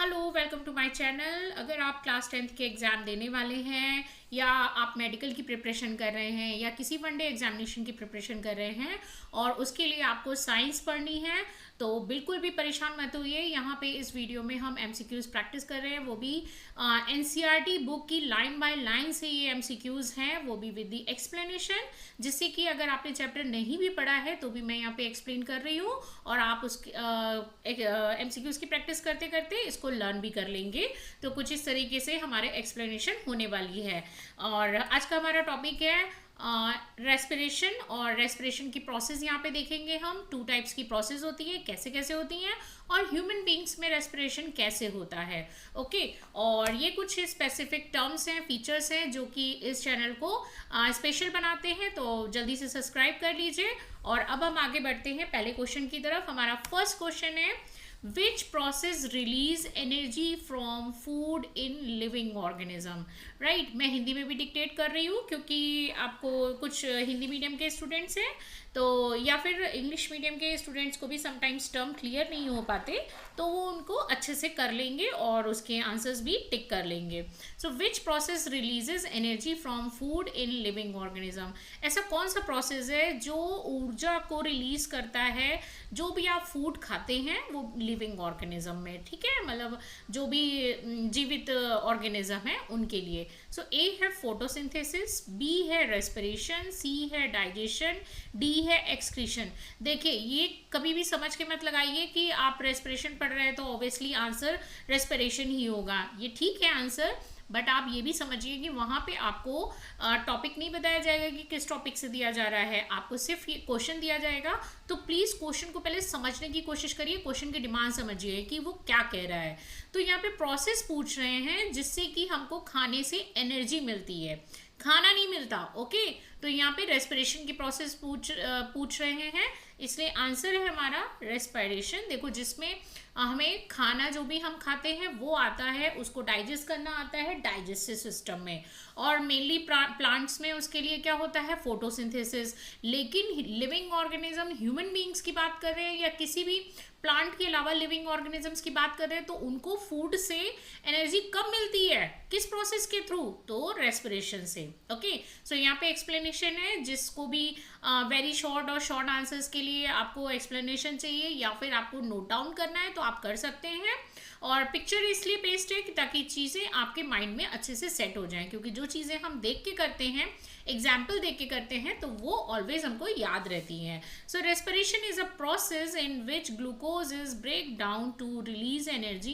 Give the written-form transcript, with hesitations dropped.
Hello, welcome to my channel. अगर आप class 10th के एग्ज़ाम देने वाले हैं या आप मेडिकल की प्रिपरेशन कर रहे हैं या किसी वनडे एग्जामिनेशन की प्रिपरेशन कर रहे हैं और उसके लिए आपको साइंस पढ़नी है तो बिल्कुल भी परेशान मत होइए। यहाँ पे इस वीडियो में हम एमसीक्यूज़ प्रैक्टिस कर रहे हैं, वो भी एनसीईआरटी बुक की लाइन बाय लाइन से ये एमसीक्यूज़ हैं, वो भी विद दी एक्सप्लेनेशन, जिससे कि अगर आपने चैप्टर नहीं भी पढ़ा है तो भी मैं यहाँ पे एक्सप्लेन कर रही हूँ और आप उस एमसीक्यूज़ की प्रैक्टिस करते करते इसको लर्न भी कर लेंगे। तो कुछ इस तरीके से हमारे एक्सप्लेनेशन होने वाली है। और आज का हमारा टॉपिक है रेस्पिरेशन, और रेस्पिरेशन की प्रोसेस यहाँ पे देखेंगे हम। 2 टाइप्स की प्रोसेस होती है, कैसे कैसे होती हैं, और ह्यूमन बींग्स में रेस्पिरेशन कैसे होता है। ओके, और ये कुछ स्पेसिफिक टर्म्स हैं, फीचर्स हैं जो कि इस चैनल को स्पेशल बनाते हैं, तो जल्दी से सब्सक्राइब कर लीजिए। और अब हम आगे बढ़ते हैं पहले क्वेश्चन की तरफ। हमारा फर्स्ट क्वेश्चन है, which process release energy from food in living organism। Right, मैं हिंदी में भी डिक्टेट कर रही हूँ क्योंकि आपको कुछ हिंदी मीडियम के स्टूडेंट्स हैं तो, या फिर इंग्लिश मीडियम के स्टूडेंट्स को भी समटाइम्स टर्म क्लियर नहीं हो पाते, तो वो उनको अच्छे से कर लेंगे और उसके आंसर्स भी टिक कर लेंगे। So which process releases energy from food in living organism. ऐसा कौन सा प्रोसेस है जो ऊर्जा को रिलीज करता है जो भी आप फूड खाते हैं वो लिविंग ऑर्गेनिज्म में, ठीक है, मतलब जो भी जीवित ऑर्गेनिज्म है उनके लिए। सो ए है फोटोसिंथेसिस, बी है रेस्पिरेशन, सी है डाइजेशन, डी है एक्सक्रीशन। देखिए, ये कभी भी समझ के मत लगाइए कि आप रेस्पिरेशन पढ़ रहे हैं तो ऑब्वियसली आंसर रेस्पिरेशन ही होगा। ये ठीक है आंसर, बट आप ये भी समझिए कि वहाँ पे आपको टॉपिक नहीं बताया जाएगा कि किस टॉपिक से दिया जा रहा है, आपको सिर्फ ये क्वेश्चन दिया जाएगा। तो प्लीज़ क्वेश्चन को पहले समझने की कोशिश करिए, क्वेश्चन की डिमांड समझिए कि वो क्या कह रहा है। तो यहाँ पे प्रोसेस पूछ रहे हैं जिससे कि हमको खाने से एनर्जी मिलती है, खाना नहीं मिलता। ओके, तो यहाँ पे रेस्पिरेशन की प्रोसेस पूछ रहे हैं, इसलिए आंसर है हमारा रेस्पिरेशन। देखो, जिसमें हमें खाना जो भी हम खाते हैं वो आता है, उसको डाइजेस्ट करना आता है डाइजेस्टिव सिस्टम में, और मेनली प्लांट्स में उसके लिए क्या होता है, फोटोसिंथेसिस। लेकिन लिविंग ऑर्गेनिज्म, ह्यूमन बींग्स की बात कर रहे हैं या किसी भी प्लांट के अलावा लिविंग ऑर्गेनिजम्स की बात कर रहे हैं, तो उनको फूड से एनर्जी कब मिलती है, किस प्रोसेस के थ्रू, तो रेस्पिरेशन से। ओके, सो यहाँ पे एक्सप्लेनेशन है, जिसको भी वेरी शॉर्ट और शॉर्ट आंसर्स के लिए आपको एक्सप्लेनेशन चाहिए या फिर आपको नोट डाउन करना है तो आप कर सकते हैं। और पिक्चर इसलिए पेस्ट है कि ताकि चीज़ें आपके माइंड में अच्छे से सेट हो जाएं, क्योंकि जो चीज़ें हम देख के करते हैं, एग्जाम्पल देख के करते हैं, तो वो ऑलवेज हमको याद रहती हैं। So respiration is a process in which glucose is break down to release energy